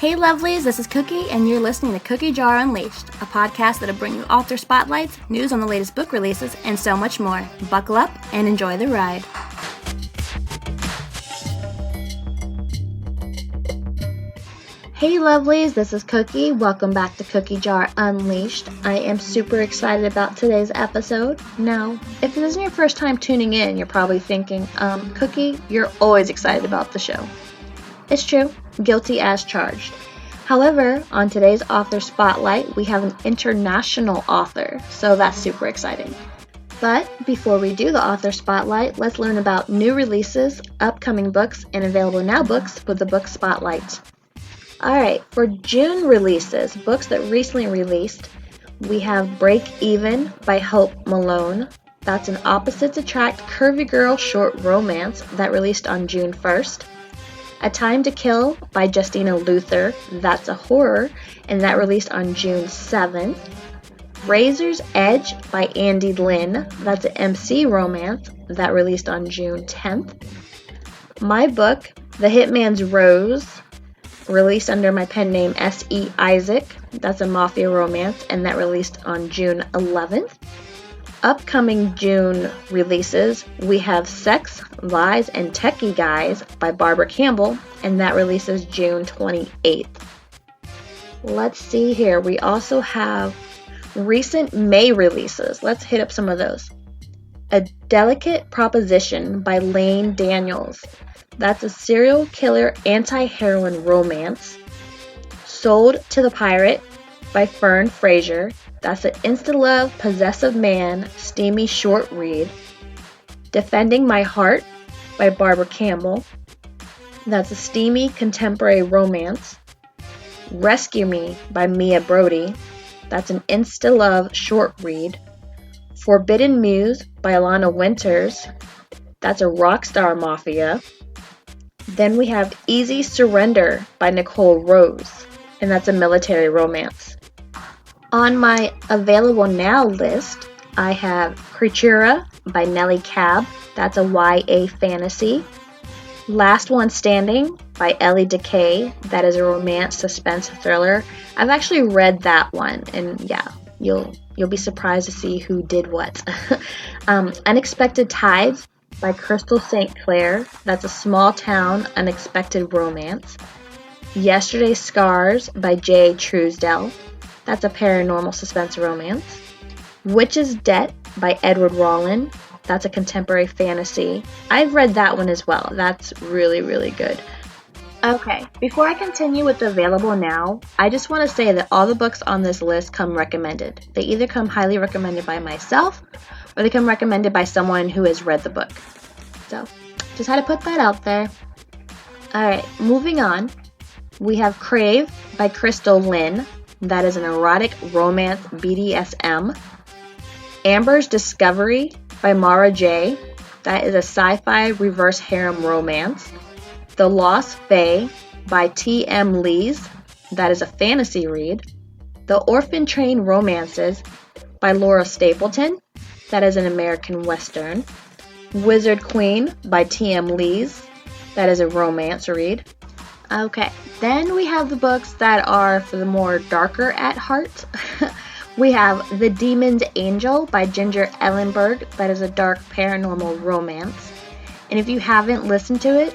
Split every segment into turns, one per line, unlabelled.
Hey lovelies, this is Cookie, and you're listening to Cookie Jar Unleashed, a podcast that'll bring you author spotlights, news on the latest book releases, and so much more. Buckle up and enjoy the ride. Hey lovelies, this is Cookie. Welcome back to Cookie Jar Unleashed. I am super excited about today's episode. Now, if this isn't your first time tuning in, you're probably thinking, Cookie, you're always excited about the show. It's true, guilty as charged. However, on today's author spotlight, we have an international author, so that's super exciting. But before we do the author spotlight, let's learn about new releases, upcoming books, and available now books with the book spotlight. Alright, for June releases, books that recently released, we have Break Even by Hope Malone. That's an opposites attract curvy girl short romance that released on June 1st. A Time to Kill by Justina Luther, that's a horror, and that released on June 7th. Razor's Edge by Andy Lynn, that's an MC romance, that released on June 10th. My book, The Hitman's Rose, released under my pen name S.E. Isaac, that's a mafia romance, and that released on June 11th. Upcoming June releases, we have Sex, Lies, and Techie Guys by Barbara Campbell, and that releases June 28th. Let's see here. We also have recent May releases. Let's hit up some of those. A Delicate Proposition by Lane Daniels. That's a serial killer anti-heroine romance. Sold to the Pirate by Fern Fraser. That's an insta-love, possessive man, steamy short read. Defending My Heart by Barbara Campbell. That's a steamy contemporary romance. Rescue Me by Mia Brody. That's an insta-love short read. Forbidden Muse by Alana Winters. That's a rockstar mafia. Then we have Easy Surrender by Nicole Rose, and that's a military romance. On my available now list, I have Creatura by Nellie Cab. That's a YA fantasy. Last One Standing by Ellie Decay. That is a romance suspense thriller. I've actually read that one, and yeah, you'll be surprised to see who did what. Unexpected Tides by Crystal St. Clair. That's a small town unexpected romance. Yesterday's Scars by J. Truesdell. That's a paranormal suspense romance. Witch's Debt by Edward Rollin. That's a contemporary fantasy. I've read that one as well. That's really, really good. Okay, before I continue with the available now, I just want to say that all the books on this list come recommended. They either come highly recommended by myself, or they come recommended by someone who has read the book. So, just had to put that out there. Alright, moving on. We have Crave by Crystal Lynn. That is an erotic romance BDSM. Amber's Discovery by Mara J. That is a sci-fi reverse harem romance. The Lost Fae by T.M. Lees. That is a fantasy read. The Orphan Train Romances by Laura Stapleton. That is an American Western. Wizard Queen by T.M. Lees. That is a romance read. Okay, then we have the books that are for the more darker at heart. We have The Demon's Angel by Ginger Ellenberg. That is a dark paranormal romance. And if you haven't listened to it,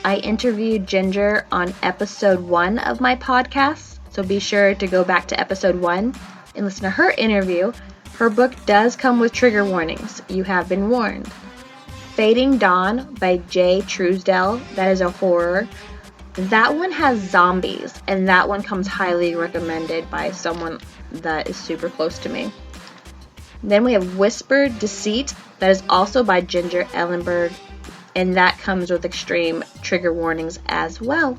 I interviewed Ginger on episode 1 of my podcast. So be sure to go back to episode 1 and listen to her interview. Her book does come with trigger warnings. You have been warned. Fading Dawn by J. Truesdell. That is a horror. That one has zombies, and that one comes highly recommended by someone that is super close to me. Then we have Whispered Deceit. That is also by Ginger Ellenberg, and that comes with extreme trigger warnings as well.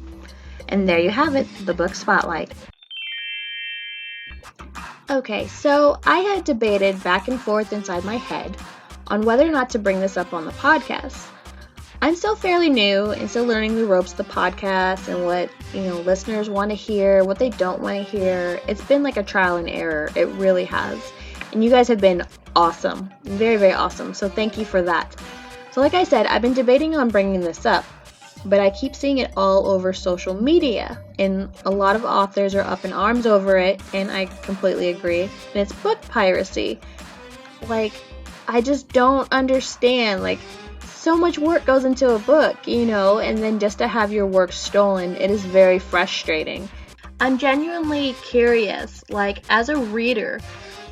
And there you have it, the book spotlight. Okay, so I had debated back and forth inside my head on whether or not to bring this up on the podcast. I'm still fairly new and still learning the ropes of the podcast and what, listeners want to hear, what they don't want to hear. It's been like a trial and error. It really has. And you guys have been awesome. Very, very awesome. So thank you for that. So like I said, I've been debating on bringing this up. but I keep seeing it all over social media, and a lot of authors are up in arms over it, and I completely agree. And it's book piracy. Like, I just don't understand. Like, so much work goes into a book, and then just to have your work stolen, it is very frustrating. I'm genuinely curious, like, as a reader,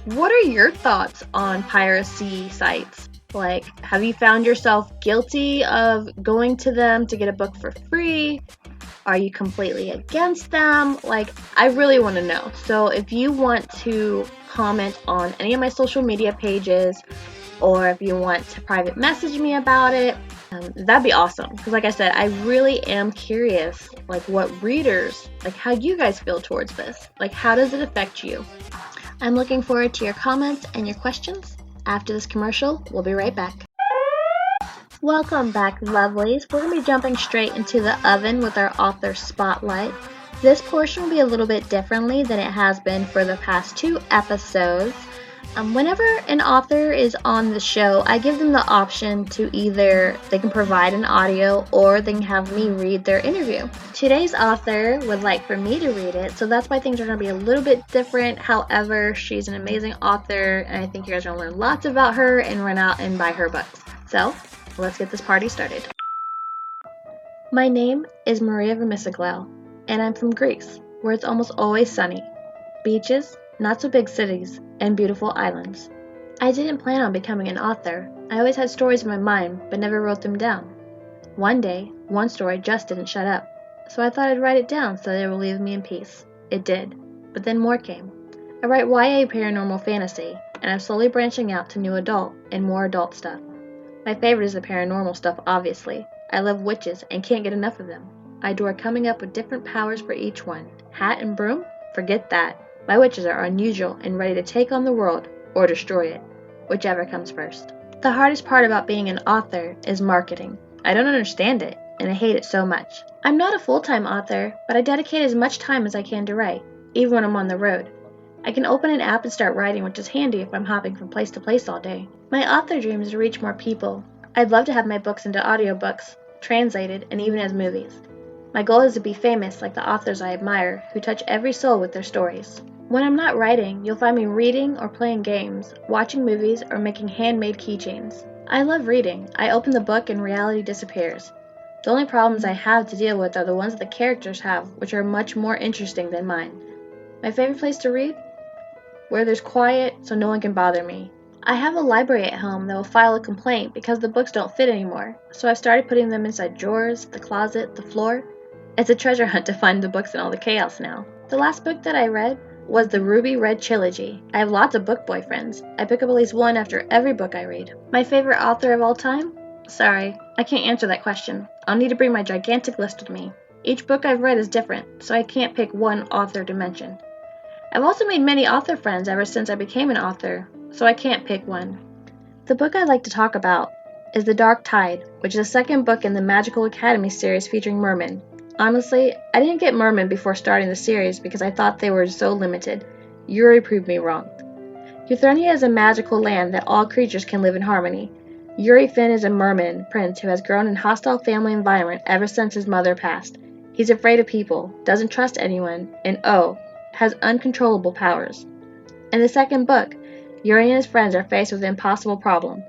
what are your thoughts on piracy sites? Like, have you found yourself guilty of going to them to get a book for free? Are you completely against them? Like, I really want to know. So if you want to comment on any of my social media pages, or if you want to private message me about it, that'd be awesome. Because like I said, I really am curious, like, what readers, like, how you guys feel towards this. Like, how does it affect you? I'm looking forward to your comments and your questions. After this commercial, we'll be right back. Welcome back, lovelies. We're going to be jumping straight into the oven with our author spotlight. This portion will be a little bit differently than it has been for the past 2 episodes. Whenever an author is on the show, I give them the option to either they can provide an audio or they can have me read their interview. Today's author would like for me to read it, so that's why things are going to be a little bit different. However, she's an amazing author, and I think you guys are going to learn lots about her and run out and buy her books. So, let's get this party started. My name is Maria Vermisoglou, and I'm from Greece, where it's almost always sunny. Beaches, not so big cities, and beautiful islands. I didn't plan on becoming an author. I always had stories in my mind, but never wrote them down. One day, one story just didn't shut up, so I thought I'd write it down so that it would leave me in peace. It did, but then more came. I write YA paranormal fantasy, and I'm slowly branching out to new adult and more adult stuff. My favorite is the paranormal stuff, obviously. I love witches and can't get enough of them. I adore coming up with different powers for each one. Hat and broom? Forget that. My witches are unusual and ready to take on the world or destroy it, whichever comes first. The hardest part about being an author is marketing. I don't understand it, and I hate it so much. I'm not a full-time author, but I dedicate as much time as I can to write, even when I'm on the road. I can open an app and start writing, which is handy if I'm hopping from place to place all day. My author dream is to reach more people. I'd love to have my books into audiobooks, translated, and even as movies. My goal is to be famous like the authors I admire, who touch every soul with their stories. When I'm not writing, you'll find me reading or playing games, watching movies, or making handmade keychains. I love reading. I open the book and reality disappears. The only problems I have to deal with are the ones that the characters have, which are much more interesting than mine. My favorite place to read? Where there's quiet so no one can bother me. I have a library at home that will file a complaint because the books don't fit anymore, so I've started putting them inside drawers, the closet, the floor. It's a treasure hunt to find the books in all the chaos now. The last book that I read was the Ruby Red Trilogy. I have lots of book boyfriends. I pick up at least one after every book I read. My favorite author of all time? Sorry, I can't answer that question. I'll need to bring my gigantic list with me. Each book I've read is different, so I can't pick one author to mention. I've also made many author friends ever since I became an author, so I can't pick one. The book I'd like to talk about is The Dark Tide, which is the second book in the Magical Academy series featuring mermen. Honestly, I didn't get mermen before starting the series because I thought they were so limited. Yuri proved me wrong. Euthernia is a magical land that all creatures can live in harmony. Yuri Finn is a merman prince who has grown in a hostile family environment ever since his mother passed. He's afraid of people, doesn't trust anyone, and has uncontrollable powers. In the second book, Yuri and his friends are faced with an impossible problem.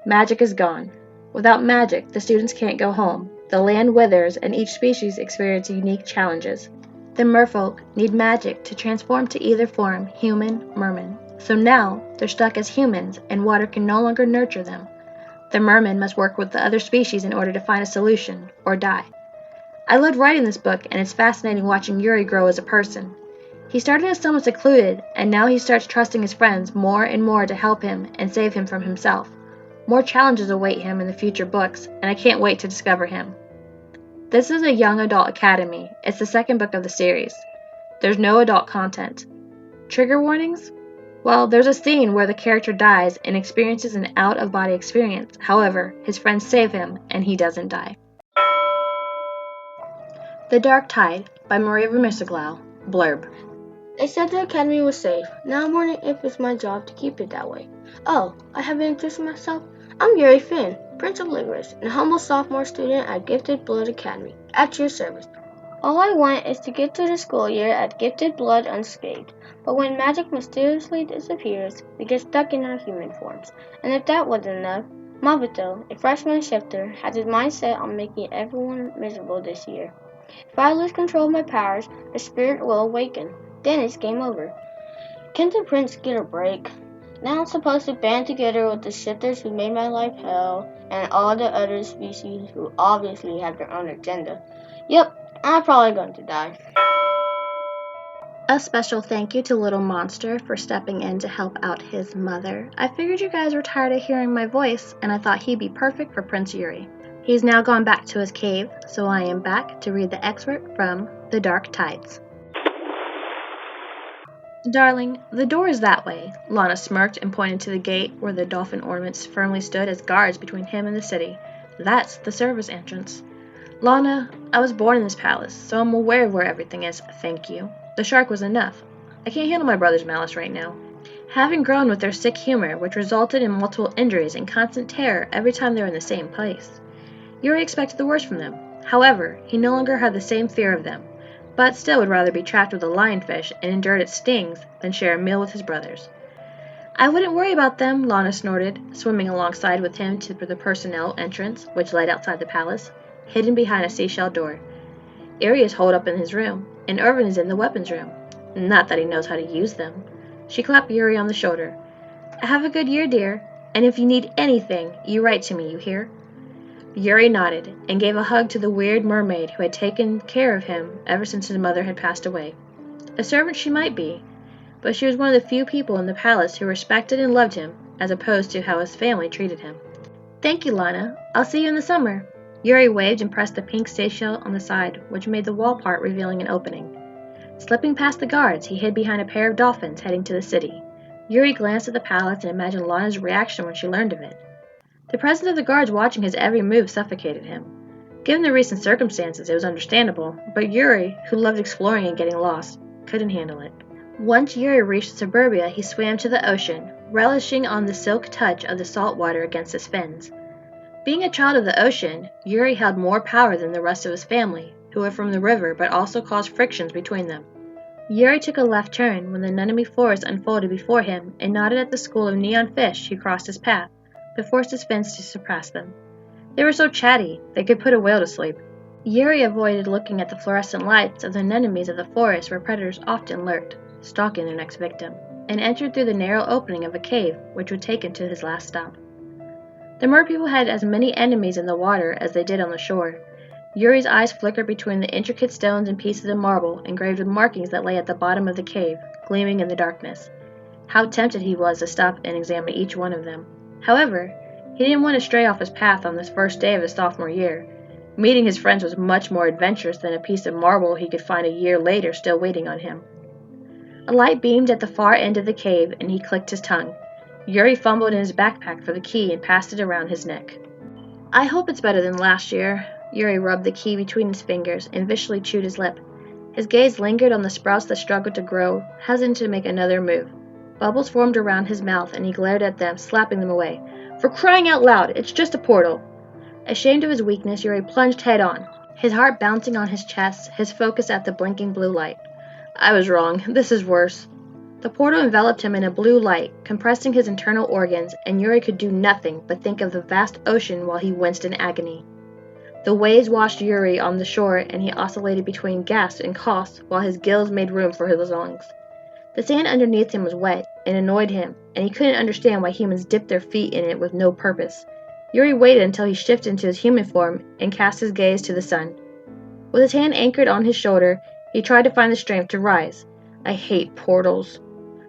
Magic is gone. Without magic, the students can't go home. The land withers, and each species experiences unique challenges. The merfolk need magic to transform to either form, human, merman. So now, they're stuck as humans, and water can no longer nurture them. The merman must work with the other species in order to find a solution, or die. I loved writing this book, and it's fascinating watching Yuri grow as a person. He started as somewhat secluded, and now he starts trusting his friends more and more to help him and save him from himself. More challenges await him in the future books, and I can't wait to discover him. This is a young adult academy. It's the second book of the series. There's no adult content. Trigger warnings? Well, there's a scene where the character dies and experiences an out-of-body experience. However, his friends save him, and he doesn't die. The Dark Tide by Maria Vermisoglou. Blurb.
They said the academy was safe. Now I'm wondering if it's my job to keep it that way. Oh, I haven't introduced myself. I'm Yuri Finn. Prince Oblivious, and a humble sophomore student at Gifted Blood Academy, at your service. All I want is to get to the school year at Gifted Blood unscathed, but when magic mysteriously disappears, we get stuck in our human forms. And if that wasn't enough, Mabuto, a freshman shifter, has his mind set on making everyone miserable this year. If I lose control of my powers, the spirit will awaken. Then it's game over. Can the prince get a break? Now I'm supposed to band together with the shifters who made my life hell, and all the other species who obviously have their own agenda. Yep, I'm probably going to die.
A special thank you to Little Monster for stepping in to help out his mother. I figured you guys were tired of hearing my voice, and I thought he'd be perfect for Prince Yuri. He's now gone back to his cave, so I am back to read the excerpt from The Dark Tides. Darling, the door is that way. Lana smirked and pointed to the gate where the dolphin ornaments firmly stood as guards between him and the city. That's the service entrance. Lana, I was born in this palace, so I'm aware of where everything is, thank you. The shark was enough. I can't handle my brother's malice right now. Having grown with their sick humor, which resulted in multiple injuries and constant terror every time they were in the same place. Yuri expected the worst from them. However, he no longer had the same fear of them, but still would rather be trapped with a lionfish and endured its stings than share a meal with his brothers. I wouldn't worry about them, Lana snorted, swimming alongside with him to the personnel entrance, which led outside the palace, hidden behind a seashell door. Yuri is holed up in his room, and Irvin is in the weapons room. Not that he knows how to use them. She clapped Yuri on the shoulder. Have a good year, dear, and if you need anything, you write to me, you hear? Yuri nodded, and gave a hug to the weird mermaid who had taken care of him ever since his mother had passed away. A servant she might be, but she was one of the few people in the palace who respected and loved him, as opposed to how his family treated him. Thank you, Lana. I'll see you in the summer. Yuri waved and pressed the pink seashell on the side, which made the wall part revealing an opening. Slipping past the guards, he hid behind a pair of dolphins heading to the city. Yuri glanced at the palace and imagined Lana's reaction when she learned of it. The presence of the guards watching his every move suffocated him. Given the recent circumstances, it was understandable, but Yuri, who loved exploring and getting lost, couldn't handle it. Once Yuri reached suburbia, he swam to the ocean, relishing on the silk touch of the salt water against his fins. Being a child of the ocean, Yuri held more power than the rest of his family, who were from the river but also caused frictions between them. Yuri took a left turn when the Nanami forest unfolded before him and nodded at the school of neon fish who crossed his path, but forced his fins to surpass them. They were so chatty, they could put a whale to sleep. Yuri avoided looking at the fluorescent lights of the anemones of the forest where predators often lurked, stalking their next victim, and entered through the narrow opening of a cave which would take him to his last stop. The merpeople had as many enemies in the water as they did on the shore. Yuri's eyes flickered between the intricate stones and pieces of marble engraved with markings that lay at the bottom of the cave, gleaming in the darkness. How tempted he was to stop and examine each one of them. However, he didn't want to stray off his path on this first day of his sophomore year. Meeting his friends was much more adventurous than a piece of marble he could find a year later still waiting on him. A light beamed at the far end of the cave, and he clicked his tongue. Yuri fumbled in his backpack for the key and passed it around his neck. I hope it's better than last year. Yuri rubbed the key between his fingers and viciously chewed his lip. His gaze lingered on the sprouts that struggled to grow, hesitant to make another move. Bubbles formed around his mouth, and he glared at them, slapping them away. For crying out loud, it's just a portal. Ashamed of his weakness, Yuri plunged head on, his heart bouncing on his chest, his focus at the blinking blue light. I was wrong. This is worse. The portal enveloped him in a blue light, compressing his internal organs, and Yuri could do nothing but think of the vast ocean while he winced in agony. The waves washed Yuri on the shore, and he oscillated between gasps and coughs while his gills made room for his lungs. The sand underneath him was wet and annoyed him, and he couldn't understand why humans dipped their feet in it with no purpose. Yuri waited until he shifted into his human form and cast his gaze to the sun. With his hand anchored on his shoulder, he tried to find the strength to rise. I hate portals.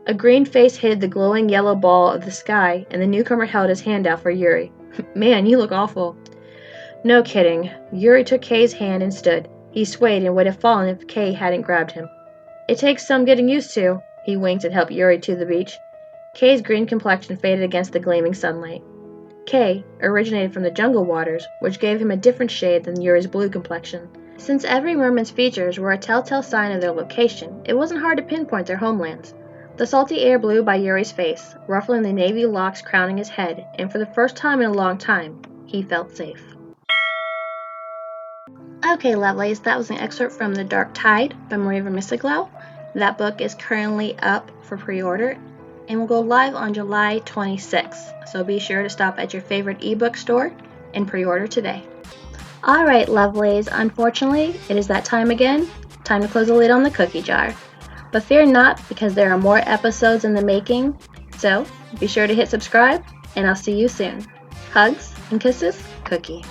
A green face hid the glowing yellow ball of the sky, and the newcomer held his hand out for Yuri. Man, you look awful. No kidding. Yuri took Kay's hand and stood. He swayed and would have fallen if Kay hadn't grabbed him. It takes some getting used to. He winked and helped Yuri to the beach. Kay's green complexion faded against the gleaming sunlight. Kay originated from the jungle waters, which gave him a different shade than Yuri's blue complexion. Since every merman's features were a telltale sign of their location, it wasn't hard to pinpoint their homelands. The salty air blew by Yuri's face, ruffling the navy locks crowning his head, and for the first time in a long time, he felt safe. Okay, lovelies, that was an excerpt from The Dark Tide by Maria Vermisoglou. That book is currently up for pre-order and will go live on July 26th, so be sure to stop at your favorite ebook store and pre-order today. Alright, lovelies, unfortunately, it is that time again. Time to close the lid on the cookie jar. But fear not, because there are more episodes in the making, so be sure to hit subscribe, and I'll see you soon. Hugs and kisses, Cookie.